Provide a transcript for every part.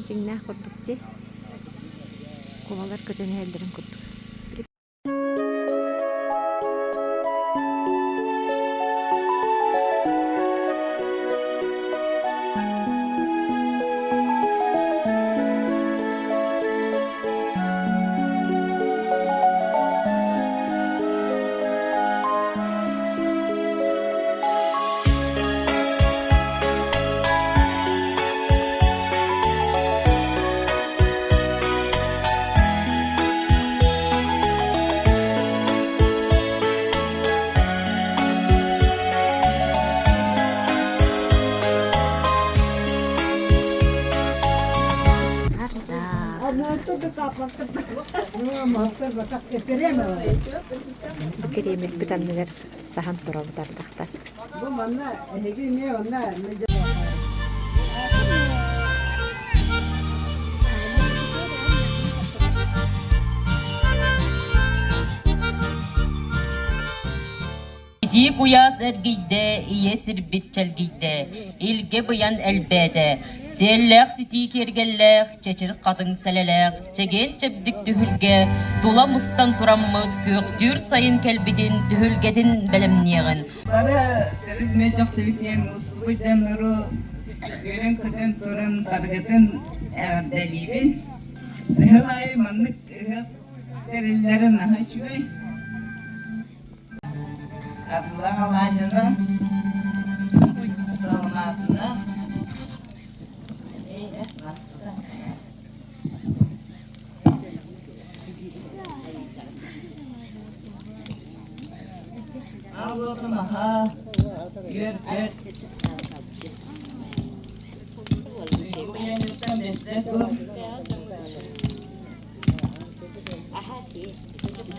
Жиңнах курдук же. Кубалар көтөнө элдерин курдук. Керемет бүтәннелер сахан турабытардакта. Bu manna hegimi manna İti bu yaz ergiyde, iyesir bir çelgiyde, ilge buyan elbede, sellek siti kergellek, çeçir kadın selelek, çegen çebdik dühülge, dula mustan turammıt, köktür sayın kelbidin, dühülgedin belemniyeğin. Para terik mecak sevitiyen musubu demuru gören kıten turun targıtın delibin. Helay manlık terillerin aha çüvey. Allah Allah'ına selamatına. Allah'ım aha gör. Bu yeniden destek ol.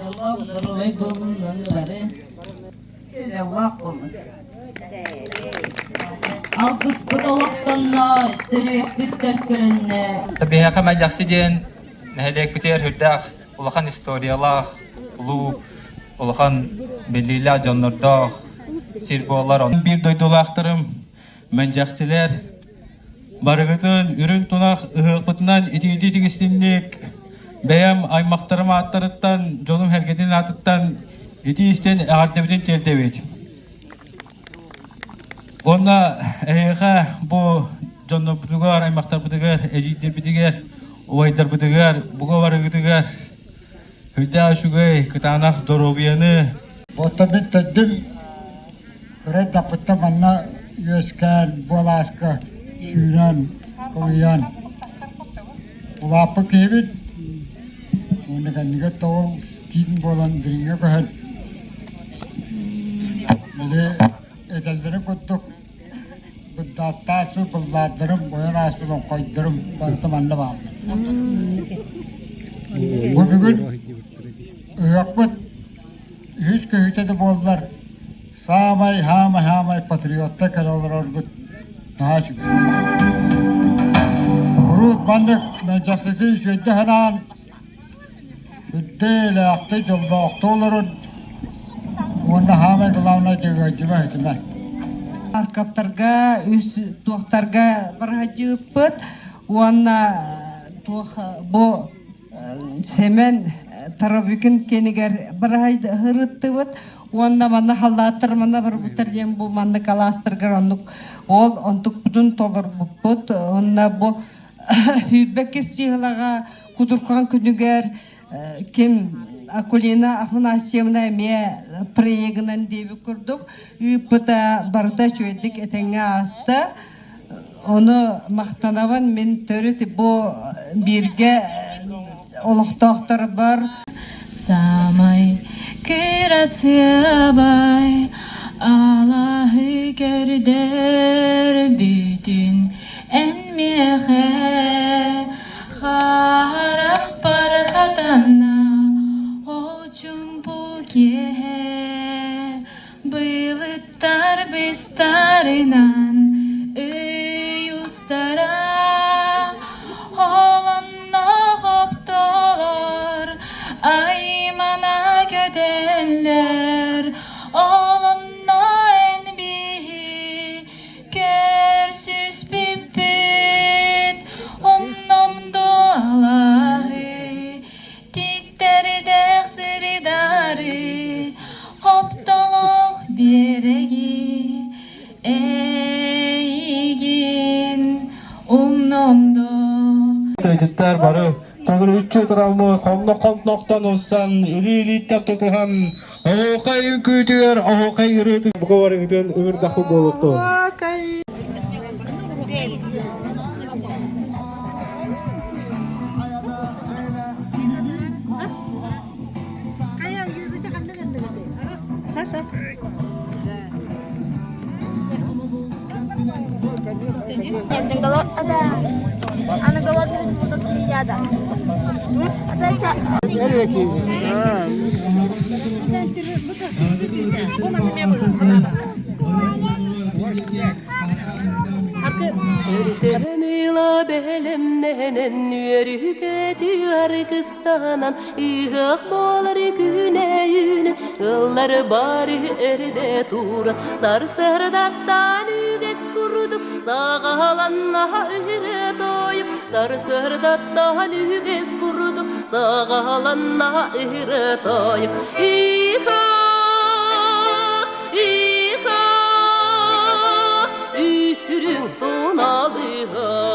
Allah darbe bulunanları. Allah olun. Alkış bu dalaktanla, dürüyük bir terkülünne. Tabii hemen жақсыден нәһелек битер хүрдәк улахан историялар улу улахан белилә жаннарда сирболар bir дойдулактырым мен жақсылар барыгытын үрүн тунак ыгытынан итиди тигистинник бәям аймактарыма аттарыттан жонум хәргетин атыттан итистен артыбын телдебет. Ona bu jonno budugar aymaktar budugar ejidir budugar oydar budugar buga var budugar hüda şugay kıtanak dorobiyanı Otabit tadım kere dapıtta manna yüzken bolaska şuran koyan ulapı kebit onu kanıga tol kin bolan dringa kahan böyle edellerin kutuk Data su peladaram, boyan aspelam koydaram, baru manna bağlı. Bugün yakmet hiç köyde de bollar. Samay hamay patriotta karalar örgüt daha çıkıyor. Kurut bandık meclisesi şöyle hemen şöyle akte yolda aktoların onda hamay kılavuna çıkıyor hizmet. Arkaptarga, üs tuaktarga berhajupet, wana tuak bo semen tarabikin keniger berhaj hırıttıvet, wana mana halatır mana berbutar yang bu mana kalastarga onuk ol ontuk budun tolar buput, wana bo hübekes cihlaga kudurkan künüger kim Akulina Afanasьевна me проегнан деби курдук. Ипыта барда чөйдик этеңе аста. Onu maqtanavan men törüti bu birge olaqtaqtar бар. Samay kirasıyabay Allah'ı gerder bütün enmiyehe Harap parxatanna Bıyılıttar bistarınan ustara Olanna hoptalar Aymana gödenler Olanna enbihi Kersüz pipit оңдо. Töycütler barı. Togır 3 travma komnoktан olsan ili-ilitten tutuhan oğukay ünkütüger oğukay yürütü. Bu kadar giden ömür dakı goluktu. Yang kalau ada anak kalau terus untuk ada. Ada cak. Mila belemnenen yürüke Argıstanan İğak bolar güneyüne Yıllar bari erde tura Sarsırdattan üges kurduk Sağalanna üre doyup Sarsırdattan üges kurduk Sağalanna üre doyup İğak Ührün donalığa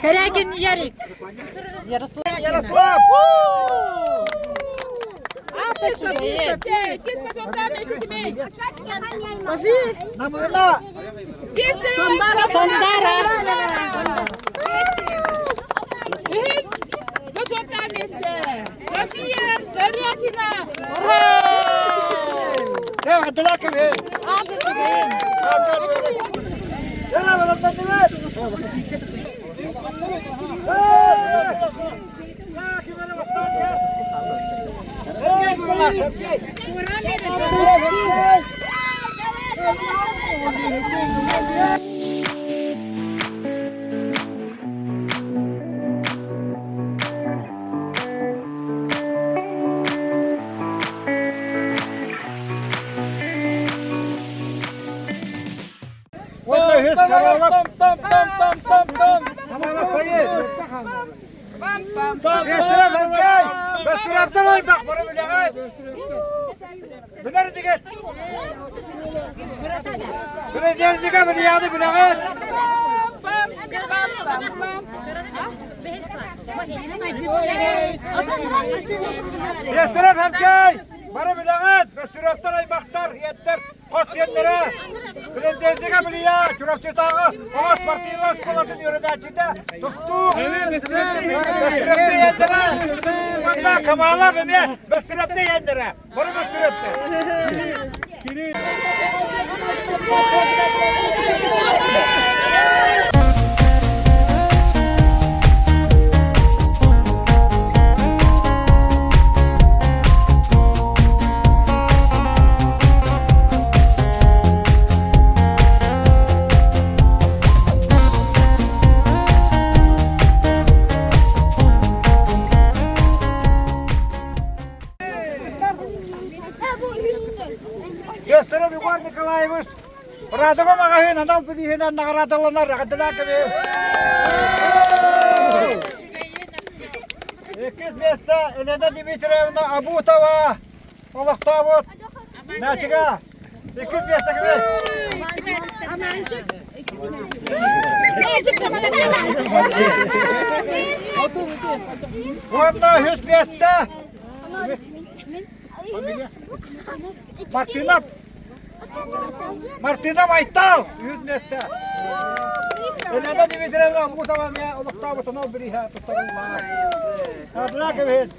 Карягин Ярик. Bara bilagat, bestüraptar ay maktar, yetter, kos yenlere. Prezidentliğe biliya, çurapçıtağı, Oğuz Parti'nin kolasını yöneticide tuttu. Bestürapta yendere. Valla kamala bime, bestürapta yendere. Bara bestürapta. Gösterim Yuvar Nikolaevich. Radova magahin, anong pilihinan nakaradalanar, nakadalakabi. İkiz beste, Elena Dimitrievna Abutova, Olahtavut, Naçıga. İkiz beste gibi. Amancık. Valla yüz beste. Martina Maytal, yüz beste. Elena Dimitrievna Abutova, Olahtavut, anong pilihan, tutarong mga. Nakadalakabi.